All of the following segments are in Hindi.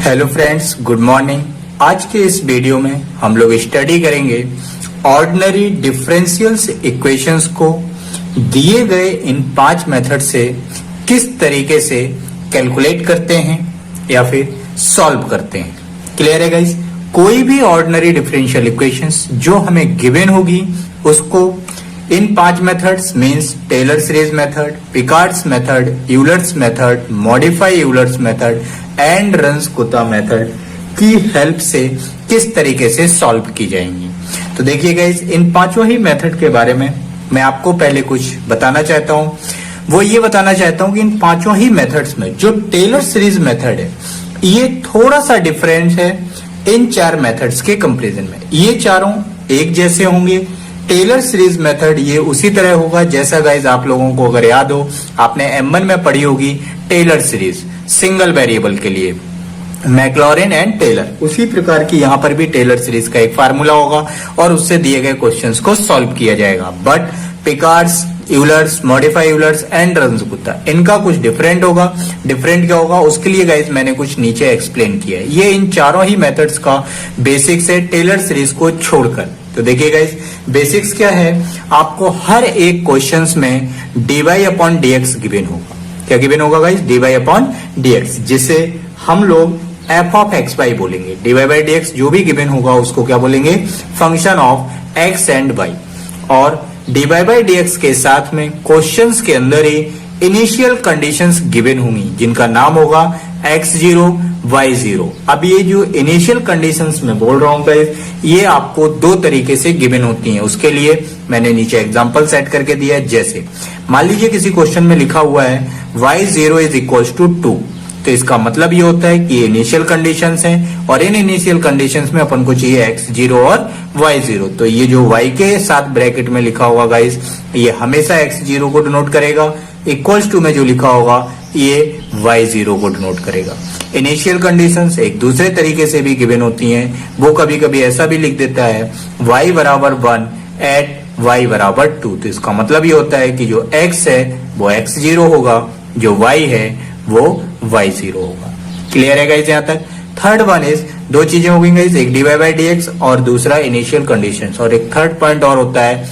Hello friends, good morning. आज के इस वीडियो में हम लोग स्टडी करेंगे ऑर्डिनरी डिफरेंशियल्स इक्वेशंस को दिए गए इन 5 मेथड से किस तरीके से कैलकुलेट करते हैं या फिर सॉल्व करते हैं। क्लियर है गाइस? कोई भी ऑर्डिनरी डिफरेंशियल इक्वेशंस जो हमें गिवन होगी उसको इन 5 methods means Taylor series method, Picard's method, Euler's method, modify Euler's method and Runge Kutta method की हेल्प से किस तरीके से सॉल्व की जाएंगी। तो देखिए गाइस, इन 5 ही मेथड के बारे में मैं आपको पहले कुछ बताना चाहता हूं। वो ये बताना चाहता हूं कि इन 5 ही मेथड्स में जो टेलर सीरीज मेथड है ये थोड़ा सा डिफरेंट है इन 4 मेथड्स के कंपैरिजन में। ये चारों एक जैसे होंगे। टेलर सीरीज मेथड ये उसी तरह होगा जैसा गाइज आप लोगों को अगर याद हो, आपने M1 में पढ़ी होगी टेलर सीरीज सिंगल वेरिएबल के लिए, मैक्लॉरिन एंड टेलर। उसी प्रकार की यहाँ पर भी टेलर सीरीज का एक फार्मूला होगा और उससे दिए गए क्वेश्चंस को सॉल्व किया जाएगा। But Picard's, Euler's, modify Euler's and Runge Kutta इनका कुछ डिफरेंट होगा। डिफरेंट क्या होगा उसके लिए गाइज मैंने कुछ नीचे एक्सप्लेन किया है। ये इन चारों ही मेथड्स का बेसिक्स है टेलर सीरीज को छोड़कर। तो देखिए गाइज, बेसिक्स क्या है, आपको हर एक क्वेश्चंस में dy अपॉन dx गिवन होगा। क्या गिवन होगा गाइज? dy अपॉन dx, जिसे हम लोग f ऑफ एक्स वाई बोलेंगे। dy बाई dx जो भी गिवन होगा उसको क्या बोलेंगे? Function of x and y। और dy बाई dx के साथ में क्वेश्चंस के अंदर ही इनिशियल कंडीशंस गिवन होंगी जिनका नाम होगा x0 y0। अब ये जो इनिशियल कंडीशंस में बोल रहा हूं गाइस, ये आपको 2 तरीके से गिवन होती हैं। उसके लिए मैंने नीचे एग्जांपल सेट करके दिया है। जैसे मान लीजिए किसी क्वेश्चन में लिखा हुआ है y0 इज इक्वल टू 2, तो इसका मतलब ये होता है कि ये इनिशियल कंडीशंस हैं और इन इनिशियल कंडीशंस में अपन को चाहिए x0 और y0। तो ये जो y के साथ ब्रैकेट में लिखा होगा गाइस, ये हमेशा x0 को डिनोट करेगा। इक्वल्स टू में जो लिखा होगा ये y0 को डिनोट करेगा। इनिशियल कंडीशंस एक दूसरे तरीके से भी गिवन होती हैं। वो कभी कभी ऐसा भी लिख देता है y बराबर 1 एट y बराबर 2। तो इसका मतलब ये होता है कि जो x है वो x0 होगा, जो y है वो y0 होगा। क्लियर है गाइस यहाँ तक? थर्ड वन इज, 2 चीजें हो गई गाइस, एक dy बाई dx और दूसरा इनिशियल कंडीशंस। और एक थर्ड पॉइंट और होता है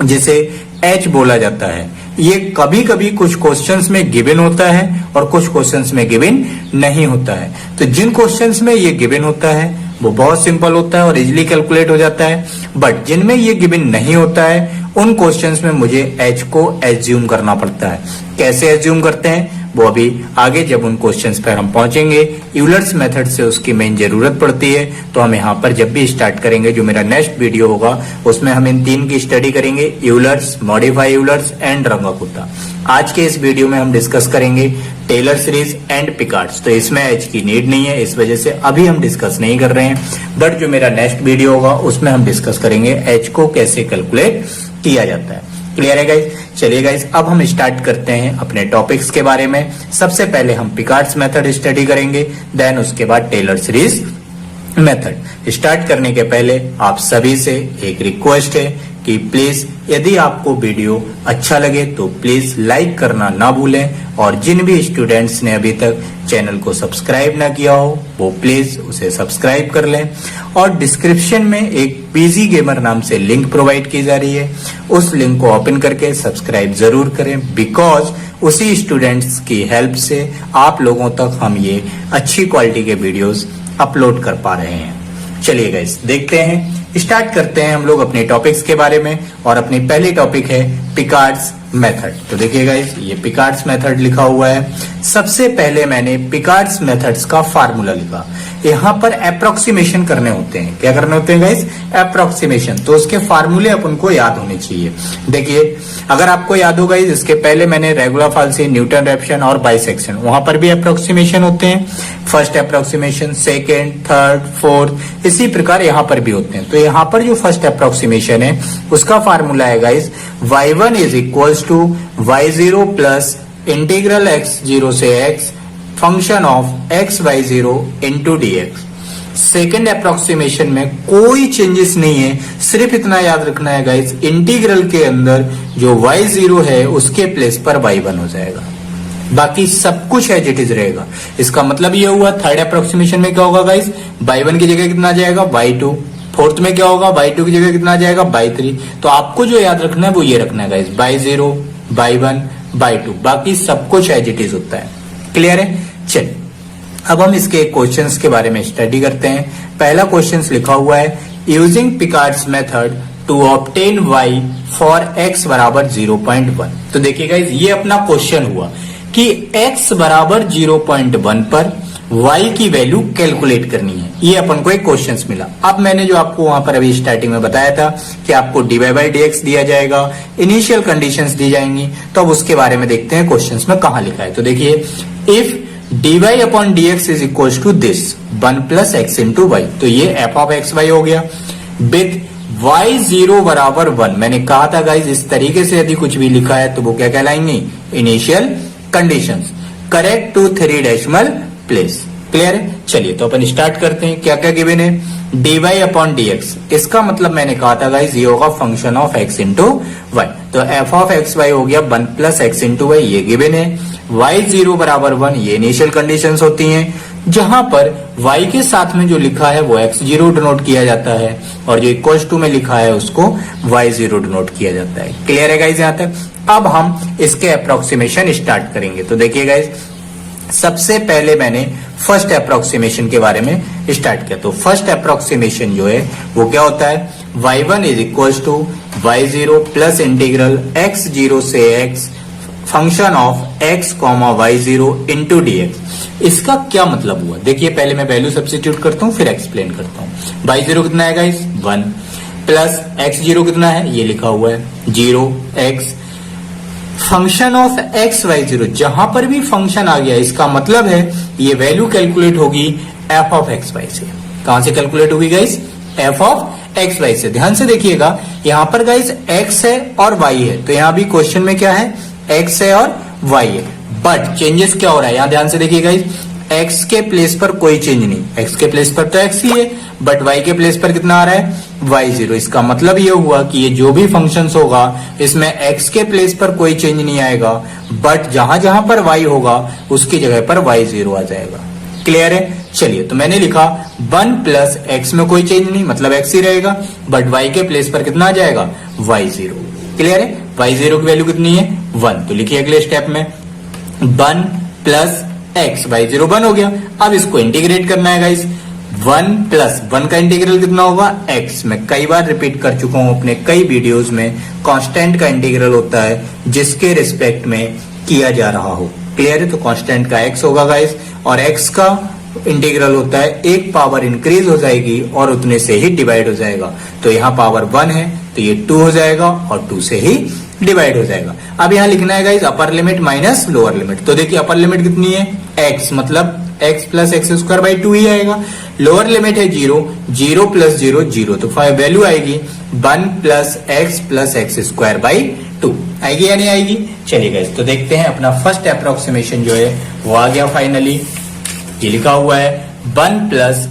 जिसे h बोला जाता है। ये कभी कभी कुछ क्वेश्चंस में गिवन होता है और कुछ क्वेश्चंस में गिवन नहीं होता है। तो जिन क्वेश्चंस में ये गिवन होता है वो बहुत सिंपल होता है और इजीली कैलकुलेट हो जाता है। बट जिनमें ये गिवन नहीं होता है उन क्वेश्चंस में मुझे h को एज्यूम करना पड़ता है। कैसे एज्यूम करते हैं वो अभी आगे जब उन क्वेश्चंस पर हम पहुंचेंगे, यूलर्स मेथड से उसकी मेन जरूरत पड़ती है। तो हम यहाँ पर जब भी स्टार्ट करेंगे, जो मेरा नेक्स्ट वीडियो होगा उसमें हम इन 3 की स्टडी करेंगे, यूलर्स, मॉडिफाई यूलर्स एंड रंस-कुत्ता। आज के इस वीडियो में हम डिस्कस करेंगे टेलर सीरीज एंड पिकार्ड्स। तो इसमें h की नीड नहीं है, इस वजह से अभी हम डिस्कस नहीं कर रहे हैं। बट जो मेरा नेक्स्ट वीडियो होगा उसमें हम डिस्कस करेंगे h को कैसे कैलकुलेट किया जाता है। क्लियर है गाइस? चलिए गाइस, अब हम स्टार्ट करते हैं अपने टॉपिक्स के बारे में। सबसे पहले हम पिकार्ड्स मेथड स्टडी करेंगे, देन उसके बाद टेलर सीरीज मेथड। स्टार्ट करने के पहले आप सभी से एक रिक्वेस्ट है कि प्लीज यदि आपको वीडियो अच्छा लगे तो प्लीज लाइक करना ना भूलें और जिन भी स्टूडेंट्स ने अभी तक चैनल को सब्सक्राइब ना किया हो वो प्लीज उसे सब्सक्राइब कर लें। और डिस्क्रिप्शन में एक पीजी गेमर नाम से लिंक प्रोवाइड की जा रही है, उस लिंक को ओपन करके सब्सक्राइब जरूर करें, बिकॉज उसी स्टूडेंट्स की हेल्प से आप लोगों तक हम ये अच्छी क्वालिटी के वीडियोस अपलोड कर पा रहे हैं। चलिए गाइस, देखते हैं, स्टार्ट करते हैं हम लोग अपने टॉपिक्स के बारे में। और अपनी पहली टॉपिक है पिकार्ड्स मेथड। तो देखिए गाइस, ये पिकार्ड्स मेथड लिखा हुआ है। सबसे पहले मैंने पिकार्ड्स मेथड्स का फार्मूला लिखा। यहाँ पर अप्रोक्सीमेशन करने होते हैं। क्या करने होते हैं गाइस? अप्रोक्सीमेशन। तो उसके फार्मूले अपन को याद होने चाहिए। देखिए, अगर आपको याद होगा इसके पहले मैंने रेगुलर फाल्सी, न्यूटन रेफसन और बाइसेक्शन, वहां पर भी अप्रोक्सीमेशन होते हैं। First approximation, second, third, fourth, इसी प्रकार यहाँ पर भी होते हैं। तो यहाँ पर जो फर्स्ट अप्रोक्सीमेशन है उसका फार्मूला है guys y1 is equals to y0 plus integral x0 से x function of x y0 into dx। Second approximation में कोई चेंजेस नहीं है, सिर्फ इतना याद रखना है गाइस, इंटीग्रल के अंदर जो y0 है उसके प्लेस पर y1 हो जाएगा। बाकी सब कुछ एज इट इज रहेगा। इसका मतलब ये हुआ थर्ड अप्रोक्सीमेशन में क्या होगा गाइस, y1 की जगह कितना आ जाएगा y2, फोर्थ में क्या होगा y2 की जगह कितना आ जाएगा y3। तो आपको जो याद रखना है वो ये रखना है गाइस, y0 y1 y2, बाकी सब कुछ एज इट इज होता है। क्लियर है? चलिए अब हम इसके क्वेश्चंस के बारे में स्टडी करते हैं। पहला क्वेश्चंस लिखा हुआ है using Picard's method to obtain y for x बराबर 0.1। तो देखिए गाइस ये अपना क्वेश्चन हुआ कि x बराबर 0.1 पर y की वैल्यू कैलकुलेट करनी है। ये अपन को एक क्वेश्चन मिला। अब मैंने जो आपको वहां पर अभी स्टार्टिंग में बताया था कि आपको dy बाई dx दिया जाएगा, इनिशियल कंडीशंस दी जाएंगी, तो अब उसके बारे में देखते हैं क्वेश्चंस में कहां लिखा है। तो देखिए if dy upon dx is equal to this 1 plus x into y, तो ये एफ ऑफ एक्स वाई हो गया विथ y0 बराबर 1। मैंने कहा था गाइज इस तरीके से यदि कुछ भी लिखा है तो वो क्या कहलाएंगे, initial conditions, correct to 3 decimal place. Clear है? चलिए तो अपन स्टार्ट करते हैं। क्या क्या गिवन है, dy अपॉन dx, इसका मतलब मैंने कहा था गाइज ये होगा function of x into y, तो एफ ऑफ एक्स वाई हो गया 1 प्लस एक्स इंटू वाई, ये गिवन है। y0 बराबर 1, ये इनिशियल कंडीशंस होती हैं, जहां पर y के साथ में जो लिखा है वो x0 डिनोट किया जाता है और जो इक्वल्स टू में लिखा है उसको y0 डिनोट किया जाता है। क्लियर है गाइज? यहां तक अब हम इसके अप्रोक्सीमेशन स्टार्ट करेंगे। तो देखिए गाइज सबसे पहले मैंने फर्स्ट अप्रोक्सीमेशन के बारे में स्टार्ट किया। तो फर्स्ट अप्रोक्सीमेशन जो है वो क्या होता है, y1 is equal to y0 plus integral x0 से x function of x comma y0 into dx। इसका क्या मतलब हुआ, देखिए पहले मैं वैल्यू सब्स्टिट्यूट करता हूं फिर एक्सप्लेन करता हूं। y0 कितना है गाइस 1 प्लस x0 कितना है, ये लिखा हुआ है 0x function of x y0, जहां पर भी फंक्शन आ गया इसका मतलब है ये वैल्यू कैलकुलेट होगी f ऑफ x y से। कहां से कैलकुलेट होगी guys, f of x y से। ध्यान से देखिएगा यहां पर गाइस x है और y है, तो यहां भी क्वेश्चन में क्या है, x है और y है, बट चेंजेस क्या हो रहा है, यहां ध्यान से देखिए गाइस x के प्लेस पर कोई चेंज नहीं, x के प्लेस पर तो x ही है, बट y के प्लेस पर कितना आ रहा है y0। इसका मतलब ये हुआ कि ये जो भी फंक्शंस होगा इसमें x के प्लेस पर कोई चेंज नहीं आएगा, बट जहां जहां पर y होगा उसकी जगह पर y0 आ जाएगा। क्लियर है? चलिए तो मैंने लिखा 1 प्लस x में कोई चेंज नहीं मतलब x ही रहेगा, बट y के प्लेस पर कितना आ जाएगा y0। क्लियर है? y0 की वैल्यू कितनी है 1, तो लिखिए अगले स्टेप में 1 प्लस x, y0 1 हो गया। अब इसको इंटीग्रेट करना है गाइस, 1 प्लस 1 का इंटीग्रल कितना होगा x। मैं कई बार रिपीट कर चुका हूं अपने कई वीडियोस में, कांस्टेंट का इंटीग्रल होता है जिसके रिस्पेक्ट में किया जा रहा हो। क्लियर है? तो कांस्टेंट का x होगा गाइस, और x का इंटीग्रल होता है एक पावर इंक्रीज हो जाएगी और उतने से ही डिवाइड हो जाएगा। तो यहाँ पावर 1 है तो ये 2 हो जाएगा और 2 से ही डिवाइड हो जाएगा। अब यहाँ लिखना है guys upper limit minus lower limit. तो देखिए अपर लिमिट कितनी है x, मतलब x plus x square by 2 ही आएगा। लोअर लिमिट है 0, 0 प्लस 0 0, तो वैल्यू आएगी 1 प्लस एक्स स्क्वायर बाई 2। आएगी या नहीं आएगी? चलिए गाइस तो देखते हैं अपना फर्स्ट अप्रोक्सीमेशन जो है वो आ गया फाइनली। ये लिखा हुआ है 1 प्लस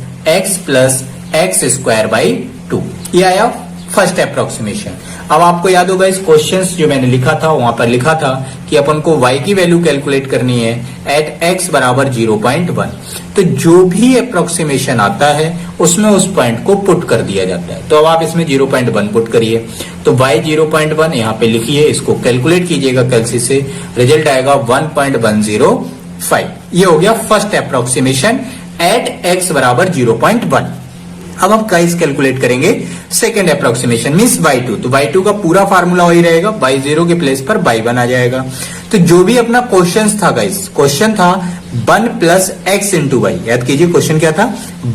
एक्स स्क्वायर बाई 2, ये आया फर्स्ट अप्रोक्सीमेशन। अब आपको याद होगा इस क्वेश्चंस जो मैंने लिखा था वहां पर लिखा था कि अपन को y की वैल्यू कैलकुलेट करनी है एट x बराबर 0.1। तो जो भी अप्रोक्सीमेशन आता है उसमें उस पॉइंट को पुट कर दिया जाता है। तो अब आप इसमें 0.1 पुट करिए, तो y 0.1 यहाँ पे लिखिए, इसको कैलकुलेट कीजिएगा कैलसी से, रिजल्ट आएगा 1.105। ये हो गया फर्स्ट अप्रोक्सीमेशन एट x बराबर 0.1। अब हम गाइस कैलकुलेट करेंगे सेकंड अप्रोक्सीमेशन मींस y2। तो y2 का पूरा फार्मूला वही रहेगा, y0 के प्लेस पर y1 आ जाएगा। तो जो भी अपना क्वेश्चन था गाइस, क्वेश्चन था 1 प्लस एक्स इंटू वाई, याद कीजिए क्वेश्चन क्या था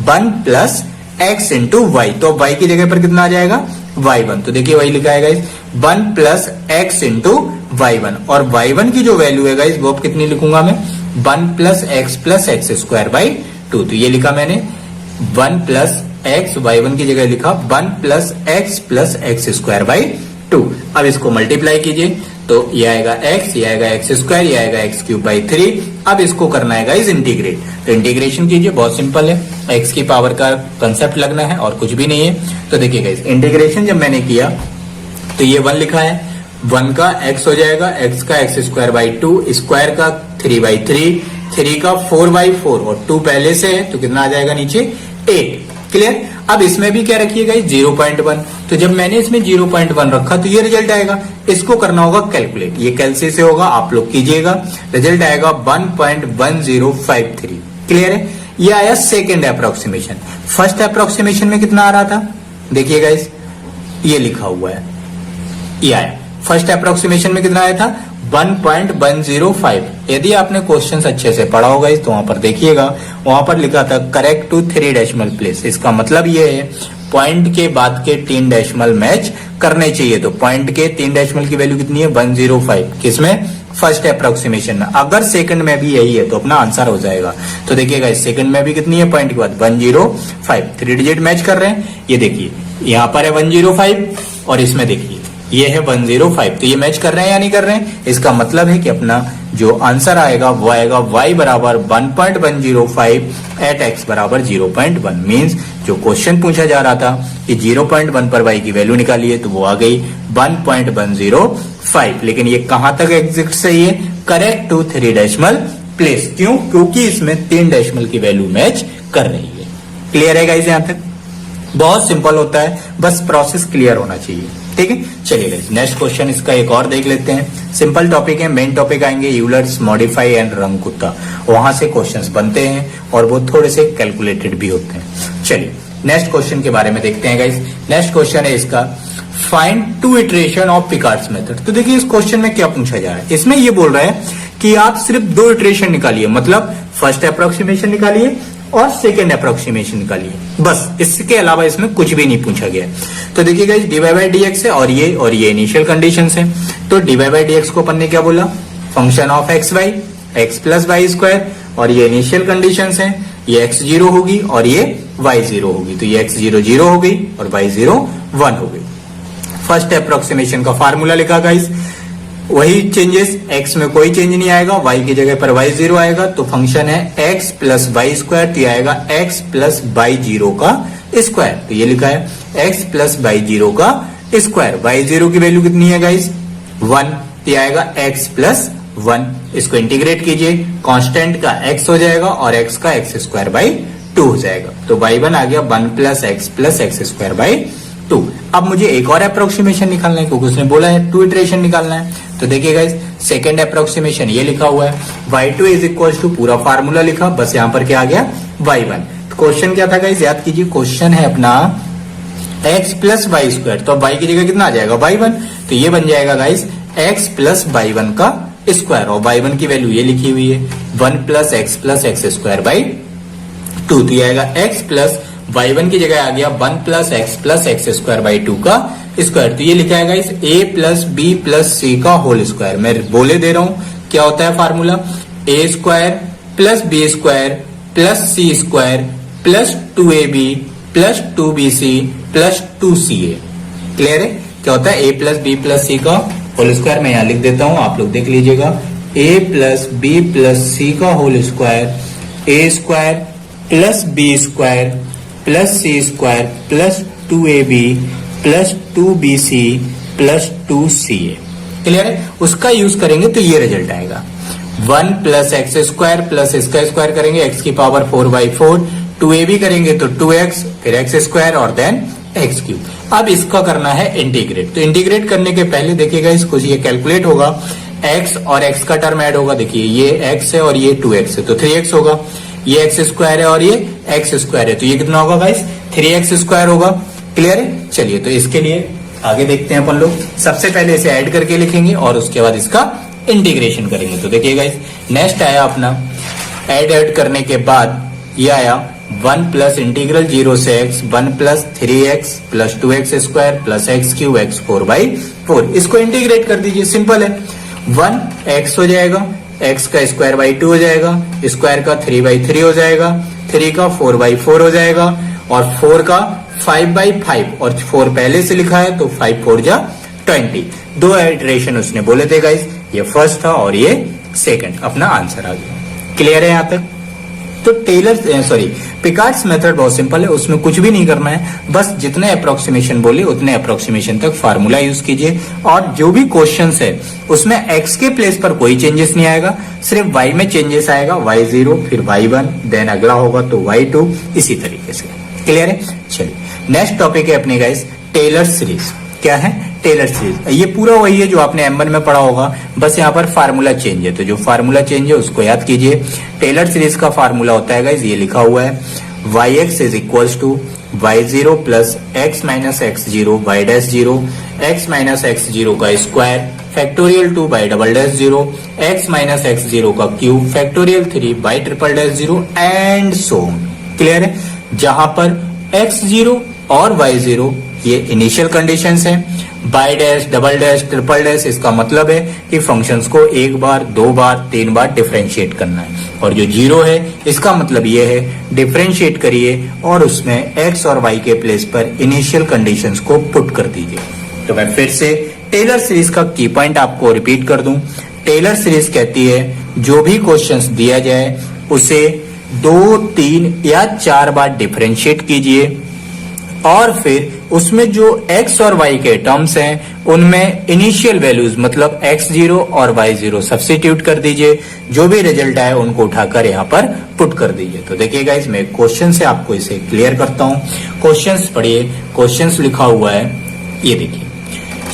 1 प्लस एक्स इंटू वाई, तो y की जगह पर कितना आ जाएगा y1। तो देखिए वही लिखा है guys 1 plus x into y1, और y1 की जो वैल्यू है गाइस वो अब कितनी लिखूंगा मैं 1 प्लस एक्स स्क्वायर बाई 2। तो ये लिखा मैंने 1 प्लस एक्स, y1 की जगह लिखा 1 प्लस एक्स स्क्वायर बाई 2। अब इसको मल्टीप्लाई कीजिए तो ये आएगा x, ये आएगा एक्स स्क्वायर, ये आएगा एक्स क्यूब बाई 3। अब इसको करना है गाइस इंटीग्रेट, तो इंटीग्रेशन कीजिए, बहुत सिंपल है, x की पावर का कंसेप्ट लगना है और कुछ भी नहीं है। तो देखिए गाइस इंटीग्रेशन जब मैंने किया तो ये 1 लिखा है, 1 का x हो जाएगा, x का एक्स स्क्वायर बाई 2, स्क्वायर का 3/3, 3 का 4/4 और 2 पहले से है तो कितना आ जाएगा नीचे 8। क्लियर। अब इसमें भी क्या रखिएगा 0.1, तो जब मैंने इसमें 0.1 रखा तो ये रिजल्ट आएगा। इसको करना होगा कैलकुलेट, ये कैलसी से होगा, आप लोग कीजिएगा। रिजल्ट आएगा 1.1053। क्लियर है। ये आया सेकेंड अप्रोक्सीमेशन। फर्स्ट अप्रोक्सीमेशन में कितना आ रहा था देखिएगा, इस ये लिखा हुआ है, ये आया। फर्स्ट अप्रोक्सीमेशन में कितना आया था 1.105। यदि आपने क्वेश्चंस अच्छे से पढ़ा होगा तो वहां पर देखिएगा, वहां पर लिखा था करेक्ट टू 3 डेसिमल प्लेस। इसका मतलब ये है पॉइंट के बाद के 3 डेसिमल मैच करने चाहिए। तो पॉइंट के 3 डेसिमल की वैल्यू कितनी है 105, किसमें फर्स्ट अप्रोक्सीमेशन में। अगर सेकंड में भी यही है तो अपना आंसर हो जाएगा। तो देखिएगा इस सेकंड में भी कितनी है पॉइंट के बाद 105, 3 डिजिट मैच कर रहे हैं। ये देखिए यहाँ पर है 105 और इसमें देखिए ये है 105, तो ये मैच कर रहे हैं या नहीं कर रहे हैं। इसका मतलब है कि अपना जो आंसर आएगा वो आएगा y बराबर 1.105 एट x बराबर 0.1। मीन्स जो क्वेश्चन पूछा जा रहा था कि 0.1 पर y की वैल्यू निकालिए तो वो आ गई 1.105। लेकिन ये कहां तक एग्जैक्ट सही है, करेक्ट टू 3 डेसिमल प्लेस। क्यों, क्योंकि इसमें 3 डेसिमल की वैल्यू मैच कर रही है। क्लियर है गाइस, यहां तक बहुत सिंपल होता है, बस प्रोसेस क्लियर होना चाहिए। ठीक है, चलिए गाइस नेक्स्ट क्वेश्चन इसका एक और देख लेते हैं। सिंपल टॉपिक है, मेन टॉपिक आएंगे यूलर्स मॉडिफाई एंड रंगकुत्ता, वहां से क्वेश्चंस बनते हैं और वो थोड़े से कैलकुलेटेड भी होते हैं। चलिए नेक्स्ट क्वेश्चन के बारे में देखते हैं गाइस। नेक्स्ट क्वेश्चन है इसका find 2 iteration of Picard's method. तो देखिए इस क्वेश्चन में क्या पूछा जा रहा है, इसमें ये बोल रहा है कि आप सिर्फ 2 इटरेशन निकालिए, मतलब फर्स्ट अप्रोक्सीमेशन निकालिए और सेकेंड अप्रोक्सीमेशन निकालिए, बस। इसके अलावा इसमें कुछ भी नहीं पूछा गया है। तो देखिए गाइस dy/dx है और ये इनिशियल कंडीशंस है। तो dy/dx को अपन ने क्या बोला, function of xy, x plus y square, और ये इनिशियल कंडीशंस है, ये x 0 होगी और ये y 0 होगी। तो ये x 0 0 हो गई और y 0 1 हो गई। फर्स्ट अप्रोक्सीमेशन का फार्मूला लिखा गाइस, वही चेंजेस, x में कोई चेंज नहीं आएगा, y की जगह पर y 0 आएगा। तो फंक्शन है x प्लस वाई स्क्वायर, तो ये आएगा x प्लस वाई 0 का स्क्वायर। तो ये लिखा है x प्लस वाई 0 का स्क्वायर। y 0 की वैल्यू कितनी है गाइस 1, तो ये आएगा x प्लस 1। इसको इंटीग्रेट कीजिए, कांस्टेंट का x हो जाएगा और x का x स्क्वायर बाई 2 हो जाएगा। तो y1 आ गया 1 प्लस x स्क्वायर बाई 2। अब मुझे एक और अप्रोक्सीमेशन निकालना है क्योंकि उसने बोला है 2 इटरेशन निकालना है। तो देखिए गाइस सेकंड अप्रोक्सीमेशन ये लिखा हुआ है, y2 इज इक्वल टू पूरा फार्मूला लिखा, बस यहाँ पर क्या आ गया y1। तो क्वेश्चन क्या था गाइस, याद कीजिए क्वेश्चन है अपना x प्लस वाई स्क्वायर, तो अब y की जगह कितना आ जाएगा y1। तो ये बन जाएगा गाइस x प्लस y1 का स्क्वायर, और y1 की वैल्यू ये लिखी हुई है 1 प्लस x स्क्वायर बाई 2। तो ये आएगा x प्लस y1 की जगह आ गया 1 प्लस x स्क्वायर बाई 2 का स्क्वायर। तो ये लिखा है guys a plus b plus c का होल स्क्वायर। मैं बोले दे रहा हूं क्या होता है formula, a square plus b square plus c square plus 2ab plus 2bc plus 2ca। Clear है, क्या होता है a plus b plus c का होल स्क्वायर। मैं यहां लिख देता हूं, आप लोग देख लीजिएगा, a plus b plus c का whole square, a square plus b square plus c square plus 2ab plus 2bc plus 2ca। Clear है, उसका यूज करेंगे तो ये रिजल्ट आएगा 1 प्लस एक्स स्क्वायर प्लस इसका स्क्वायर करेंगे x की पावर 4/4, 2ab करेंगे तो 2x, फिर एक्स स्क्वायर और देन एक्स क्यूब। अब इसका करना है इंटीग्रेट। तो इंटीग्रेट करने के पहले देखिएगा इसको, ये कैलकुलेट होगा, x और x का टर्म ऐड होगा। देखिए ये x है और ये 2x है तो 3x होगा, ये एक्स स्क्वायर है और ये एक्स स्क्वायर है तो ये कितना होगा गाइस 3x स्क्वायर होगा। क्लियर है, चलिए तो इसके लिए आगे देखते हैं अपन लोग। सबसे पहले इसे ऐड करके लिखेंगे और उसके बाद इसका इंटीग्रेशन करेंगे। तो देखिए गाइस नेक्स्ट आया अपना ऐड करने के बाद ये आया 1 प्लस इंटीग्रल 0 से x 1 plus 3x plus 2x square plus x cube x 4/4। इसको इंटीग्रेट कर दीजिए, सिंपल है। 1x हो जाएगा, x का स्क्वायर बाई 2 हो जाएगा, स्क्वायर का 3/3 हो जाएगा, 3 का 4/4 हो जाएगा और 4 का 5/5, और 4 पहले से लिखा है तो 5 4 जा 20। 2 इटरेशन उसने बोले थे गाइस, ये फर्स्ट था और ये सेकंड। अपना आंसर आ गया। क्लियर है यहाँ तक, तो पिकार्ड्स मेथड बहुत सिंपल है, उसमें कुछ भी नहीं करना है, बस जितने अप्रोक्सीमेशन बोले उतने अप्रोक्सीमेशन तक फार्मूला यूज कीजिए और जो भी क्वेश्चंस है उसमें x के प्लेस पर कोई चेंजेस नहीं आएगा, सिर्फ y में चेंजेस आएगा, y0 फिर y1 देन अगला होगा तो y2, इसी तरीके से। क्लियर है? चलिए नेक्स्ट टॉपिक है अपने गाइस टेलर सीरीज। क्या है? Taylor series. ये पूरा वही है जो आपने M1 में पढ़ा होगा, बस यहाँ पर फार्मूला चेंज है, तो जो फार्मूला चेंज है उसको याद कीजिए। टेलर सीरीज का फार्मूला होता है गाइस, ये लिखा हुआ है yx is equals to y0 plus x minus x0 y dash 0 x minus x0 का square factorial 2 by double dash 0 x minus x0 का cube factorial 3 by triple dash 0 and so on. Clear है? जहां पर x0 और y0 ये इनिशियल कंडीशंस हैं, by dash double dash triple dash इसका मतलब है कि फंक्शंस को एक बार, दो बार, तीन बार डिफरेंशिएट करना है, और जो जीरो है इसका मतलब ये है डिफरेंशिएट करिए और उसमें x और y के प्लेस पर इनिशियल कंडीशंस को पुट कर दीजिए। तो मैं फिर से टेलर सीरीज का की पॉइंट आपको रिपीट कर दूं। टेलर सीरीज कहती है जो भी क्वेश्चंस दिया जाए उसे 2, 3 या 4 बार डिफरेंशिएट कीजिए और फिर उसमें जो x और y के टर्म्स हैं उनमें इनिशियल वैल्यूज मतलब x0 और y0 सब्स्टिट्यूट कर दीजिए, जो भी रिजल्ट आए उनको उठाकर यहाँ पर पुट कर दीजिए। तो देखिए गाइस, मैं क्वेश्चन से आपको इसे क्लियर करता हूँ। क्वेश्चंस पढ़िए, क्वेश्चंस लिखा हुआ है, ये देखिए,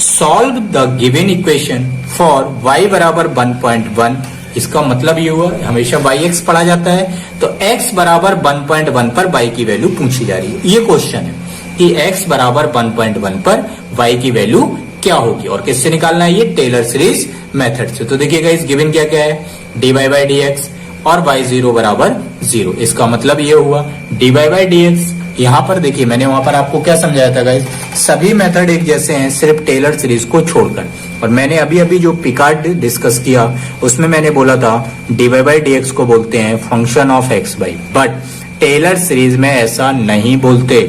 solve the given equation for y बराबर 1.1। इसका मतलब ये हुआ, हमेशा yx पढ़ा जाता है तो x बराबर 1.1 पर y की वैल्यू पूछी जा रही है। ये क्वेश्चन है कि x बराबर 1.1 पर y की वैल्यू क्या होगी और किससे निकालना है? ये टेलर सीरीज मेथड से। तो देखिएगा इस गिवन क्या क्या है, dy बाई dx और y0 बराबर 0। इसका मतलब ये हुआ dy बाई dx। यहाँ पर देखिए मैंने वहां पर आपको क्या समझाया था गाइस, सभी मेथड एक जैसे हैं सिर्फ टेलर सीरीज को छोड़कर। और मैंने अभी अभी जो पिकार्ड डिस्कस किया उसमें मैंने बोला था dy बाई dx को बोलते हैं function of x by, but Taylor series में ऐसा नहीं बोलते।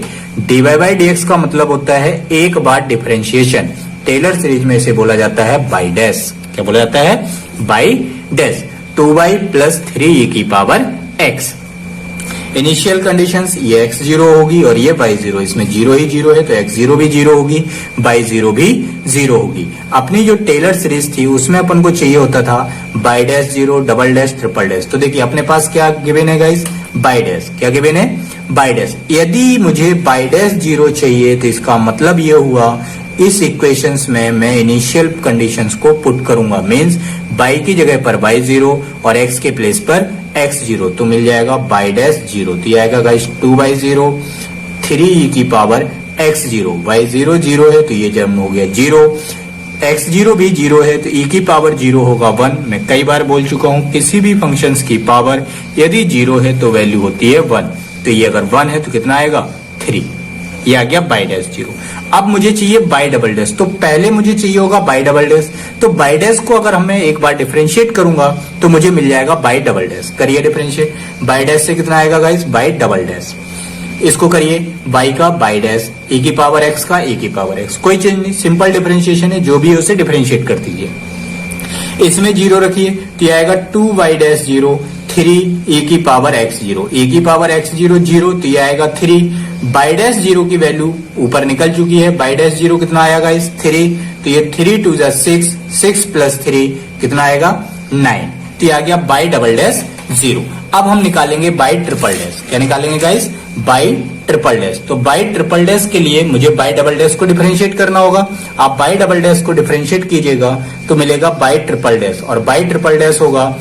dy बाई dx का मतलब होता है एक बार डिफरेंशिएशन, टेलर सीरीज में इसे बोला जाता है बाई डैश। क्या बोला जाता है? By dash. 2y plus 3e की पावर x। इनिशियल कंडीशंस ये x0 होगी और ये y0, इसमें 0 ही 0 है तो x0 भी 0 होगी, y0 भी 0 होगी। अपनी जो टेलर सीरीज थी उसमें अपन को चाहिए होता था by dash 0, double dash, triple dash. तो देखिए अपने पास क्या गिवन है गाइस, बाई डैश। क्या गिवन है? By dash. यदि मुझे बाई डैश 0 चाहिए तो इसका मतलब ये हुआ इस इक्वेशंस में मैं इनिशियल कंडीशंस को पुट करूंगा, मींस y की जगह पर y0 और x के प्लेस पर x0, तो मिल जाएगा बाई डैश 0। तो ये आएगा गाइस 2/0 3e की पावर x0। y0 0 है तो ये जन्म हो गया 0, x0 भी 0 है तो e की पावर 0 होगा 1। मैं कई बार बोल चुका हूं किसी भी फंक्शंस की पावर यदि 0 है तो वैल्यू होती है 1, तो ये अगर 1 है तो कितना आएगा? 3। ये आ गया बाई डैश 0। अब मुझे चाहिए बाई डबल डैश, तो पहले मुझे चाहिए होगा बाई डबल डैश। तो बाई डैश को अगर मैं एक बार डिफरेंशिएट करूंगा तो मुझे मिल जाएगा बाई डबल डैश। करिए डिफरेंशिएट, बाई डैश से कितना आएगा गाइस? By double dash. इसको करिए y का बाई डैश, e की पावर x का e की पावर x, कोई चेंज नहीं, सिंपल डिफरेंशिएशन है, जो भी है उसे डिफरेंशिएट कर दीजिए। इसमें 0 रखिए तो ये आएगा 2y डैश 0 3 e की पावर x0, e की पावर x0 0 तो ये आएगा 3। बाई डैश 0 की वैल्यू ऊपर निकल चुकी है, बाई डैश 0 कितना आया गाइस? 3, तो ये 3 2 6, 6 प्लस 3 कितना आएगा? 9। तो ये आ गया बाई डबल डैश 0। अब हम निकालेंगे बाई ट्रिपल डैश। क्या निकालेंगे गाइस? By triple dash. तो बाई ट्रिपल डैश के लिए मुझे बाई डबल डैश को डिफरेंशिएट करना होगा। आप बाई डबल डैश को डिफरेंशिएट कीजिएगा तो मिलेगा बाई ट्रिपल डैश, और बाई ट्रिपल डैश होगा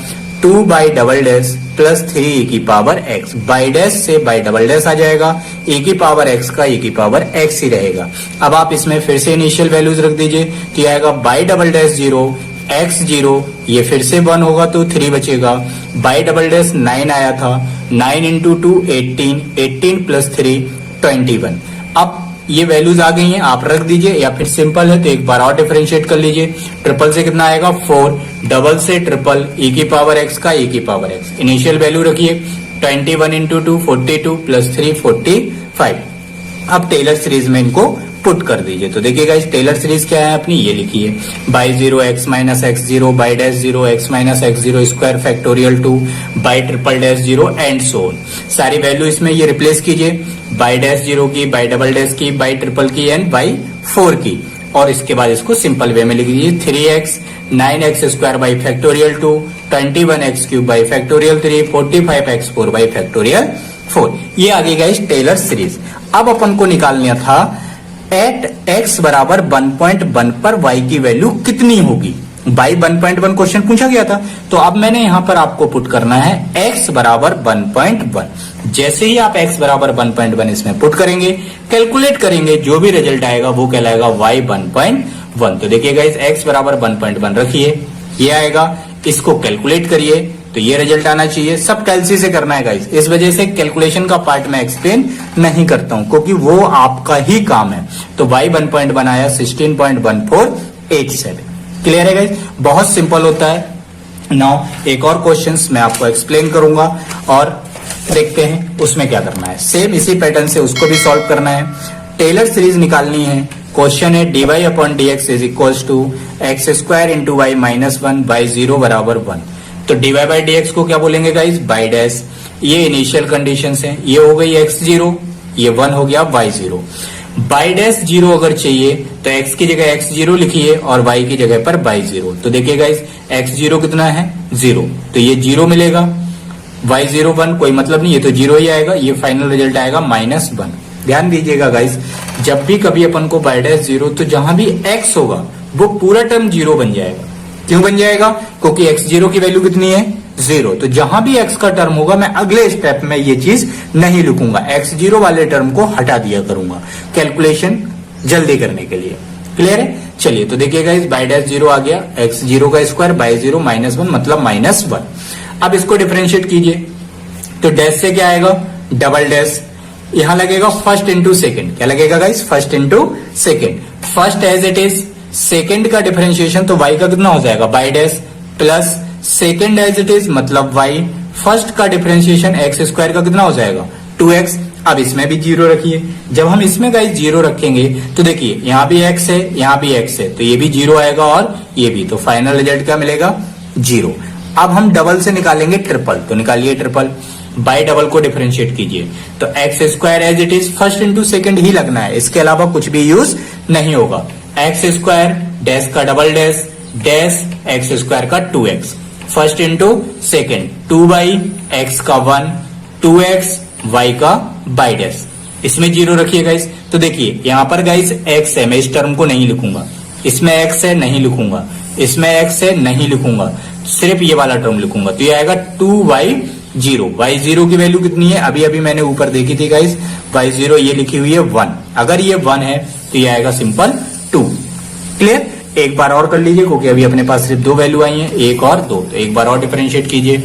2 by double dash plus 3e की पावर x। बाई डैश से बाई डबल डैश आ जाएगा, e की पावर x का e की पावर x ही रहेगा। अब आप इसमें फिर से इनिशियल वैल्यूज रख दीजिए तो ये आएगा बाई डबल डैश 0 x0, ये फिर से 1 होगा तो 3 बचेगा। बाई डबल डैश 9 आया था, 9 इंटू 2 18, 18 प्लस 3 21। अब ये वैल्यूज आ गई हैं, आप रख दीजिए, या फिर सिंपल है तो एक बार और डिफरेंशिएट कर लीजिए। ट्रिपल से कितना आएगा? 4, डबल से ट्रिपल e की पावर x का e की पावर x। इनिशियल वैल्यू रखिए 21 इंटू 2 42 प्लस 3 45। अब टेलर सीरीज में इनको पुट कर दीजिए। तो देखिएगा इस टेलर सीरीज क्या है अपनी, ये लिखिए by zero x minus x zero by dash zero x minus x zero square factorial 2 by triple dash zero and so on. सारी वैल्यू इसमें ये रिप्लेस कीजिए, बाई डैश जीरो की, बाई डबल डैश की, बाई ट्रिपल की एंड बाई 4 की, और इसके बाद इसको सिंपल वे में लिख दीजिए 3x 9x square by factorial 2 21x cube by factorial 3 45x4 by factorial 4। ये आ गई गाइस टेलर सीरीज। अब अपन को निकालना था एट x बराबर 1.1 पर y की वैल्यू कितनी होगी। बाई 1.1 क्वेश्चन पूछा गया था, तो अब मैंने यहां पर आपको पुट करना है x बराबर 1.1। जैसे ही आप x बराबर 1.1 इसमें पुट करेंगे, कैलकुलेट करेंगे, जो भी रिजल्ट आएगा वो कहलाएगा y 1.1। तो देखिएगा इस x बराबर 1.1 रखिए, ये आएगा, इसको कैलकुलेट करिए तो ये रिजल्ट आना चाहिए। सब कैलसी से करना है गाइस, इस वजह से कैलकुलेशन का पार्ट मैं एक्सप्लेन नहीं करता हूं क्योंकि वो आपका ही काम है। तो y 1.1 आया 16.1487। क्लियर है गाइस, बहुत सिंपल होता है। नाउ एक और क्वेश्चंस मैं आपको एक्सप्लेन करूंगा और देखते हैं उसमें क्या करना है। सेम इसी पैटर्न से उसको भी सॉल्व करना है। टेलर सीरीज निकालनी है। क्वेश्चन है dy upon dx is equals to x square into y minus 1 by 0 बराबर 1। तो dy बाई dx को क्या बोलेंगे गाइस, बाई डैश। ये इनिशियल कंडीशंस हैं, ये हो गई x0, ये 1 हो गया y0। बाई डैश 0 अगर चाहिए तो x की जगह x0 लिखिए और y की जगह पर y0। तो देखिए गाइस x0 कितना है 0, तो ये 0 मिलेगा, y0 1, कोई मतलब नहीं, ये तो 0 ही आएगा। ये फाइनल रिजल्ट आएगा -1। ध्यान दीजिएगा गाइस, जब भी कभी अपन को बाई डैश 0, तो जहां भी x होगा वो पूरा टर्म 0 बन जाएगा। क्यों बन जाएगा, क्योंकि x0 की वैल्यू कितनी है 0। तो जहां भी x का टर्म होगा मैं अगले स्टेप में ये चीज नहीं लिखूंगा, x0 वाले टर्म को हटा दिया करूंगा कैलकुलेशन जल्दी करने के लिए। क्लियर है, चलिए तो देखिएगा इस बाई डैश 0 आ गया, x0 का स्क्वायर बाई 0 -1 मतलब -1। अब इसको डिफरेंशिएट कीजिए, तो डैश से क्या आएगा डबल डैश, यहां लगेगा फर्स्ट इंटू सेकेंड। क्या लगेगा guys, first into second. First as it is, second का डिफरेंशिएशन तो y का कितना हो जाएगा by dash plus second as it is मतलब y। फर्स्ट का डिफरेंशिएशन एक्स स्क्वायर का कितना हो जाएगा 2x। अब इसमें भी 0 रखिए। जब हम इसमें गाइस 0 रखेंगे तो देखिए यहाँ भी x है, यहाँ भी x है, तो ये भी 0 आएगा और ये भी, तो फाइनल रिजल्ट क्या मिलेगा 0। अब हम डबल से निकालेंगे ट्रिपल, तो निकालिए ट्रिपल। बाई डबल को डिफरेंशिएट कीजिए, तो x square as it is first into second ही लगना है, इसके अलावा कुछ भी यूज नहीं होगा। एक्स स्क्वायर डैश का double dash dash x square का 2x, first into second, 2 y x का 1 2x y का बाई डैश, इसमें 0 रखिए गाइस। तो देखिए यहाँ पर गाइस x है, मैं इस टर्म को नहीं लिखूंगा, इसमें x है नहीं लिखूंगा, इसमें x है नहीं लिखूंगा, सिर्फ ये वाला टर्म लिखूंगा। तो ये आएगा 2y0। y0 की वैल्यू कितनी है, अभी अभी मैंने ऊपर देखी थी गाइस, y0 ये लिखी हुई है 1। अगर ये 1 है तो ये आएगा सिंपल 2। क्लियर, एक बार और कर लीजिए क्योंकि अभी अपने पास सिर्फ 2 वैल्यू आई हैं, 1 और 2। तो एक बार और डिफरेंशिएट कीजिए।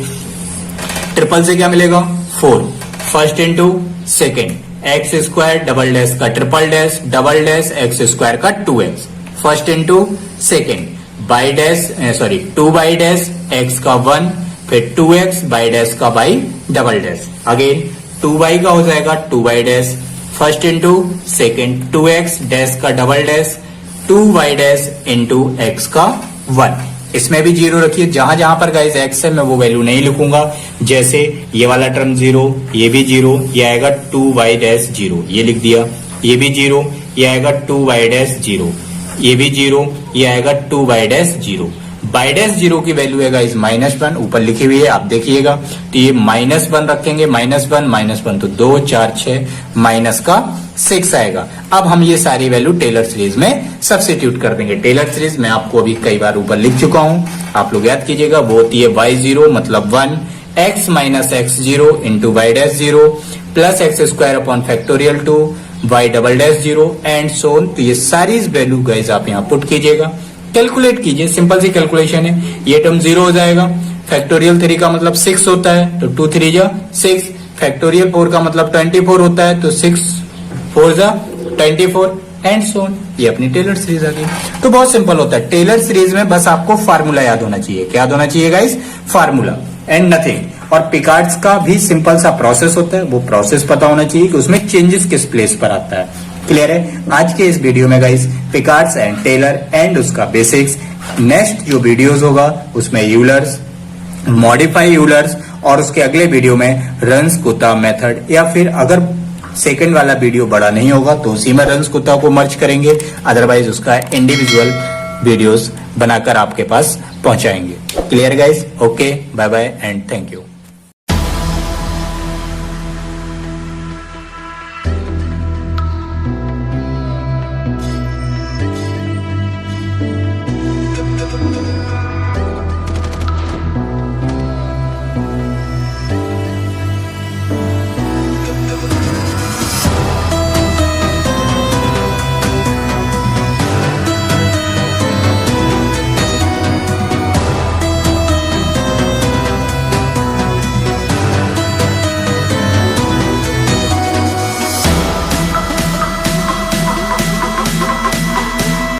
ट्रिपल से क्या मिलेगा 4, first into second, x square double dash का triple dash double dash x square का 2x, first into second, y dash 2 y dash x का 1, फिर 2x बाई डैश का y double dash, again 2 y का हो जाएगा 2 y dash, first into second 2x dash का double dash 2 y dash into x का 1। इसमें भी 0 रखिए, जहां जहां पर गाइस x है मैं वो वैल्यू नहीं लिखूंगा। जैसे ये वाला टर्म 0, ये भी 0, ये आएगा 2 बाई डैश 0, ये लिख दिया, ये भी 0, ये आएगा 2 बाई डैश 0, ये भी 0, ये आएगा 2 बाई डैश 0। बाई डैश 0 की वैल्यू है गाइस -1, ऊपर लिखी हुई है आप देखिएगा। तो ये -1 रखेंगे, -1 तो 2 4 6 माइनस का 6 आएगा। अब हम ये सारी वैल्यू टेलर सीरीज में सब्स्टिट्यूट कर देंगे। टेलर सीरीज मैं आपको अभी कई बार ऊपर लिख चुका हूं, आप लोग याद कीजिएगा। वो होती है y0 मतलब 1 x minus x0 into by dash 0 plus x square upon factorial 2 y double dash 0 and so on. तो ये सारी वैल्यू गाइस आप यहाँ पुट कीजिएगा, कैलकुलेट कीजिए, सिंपल सी कैलकुलेशन है। ये टर्म 0 हो जाएगा, फैक्टोरियल 3 का मतलब 6 होता है, तो 2 3 जा 6, फैक्टोरियल 4 का मतलब 24 होता है, तो 6 4 जा 24 एंड सो ऑन। ये अपनी टेलर सीरीज आ गई। तो बहुत सिंपल होता है, टेलर सीरीज में बस आपको फार्मूला याद होना चाहिए। क्या याद होना चाहिए गाइस, फार्मूला एंड नथिंग। और पिकार्ड्स का भी सिंपल सा प्रोसेस होता है, वो प्रोसेस पता होना चाहिए कि उसमें चेंजेस किस प्लेस पर आता है। क्लियर है? आज के इस वीडियो में guys Picard's and Taylor and उसका बेसिक्स, नेक्स्ट जो वीडियोस होगा उसमें यूलर्स, मॉडिफाई यूलर्स, और उसके अगले वीडियो में रंस कुत्ता मेथड, या फिर अगर सेकंड वाला वीडियो बड़ा नहीं होगा तो उसी में रंस कुत्ता को मर्ज करेंगे, अदरवाइज उसका इंडिविजुअल वीडियोस बनाकर आपके पास पहुंचाएंगे। Clear guys? Okay, bye bye and thank you.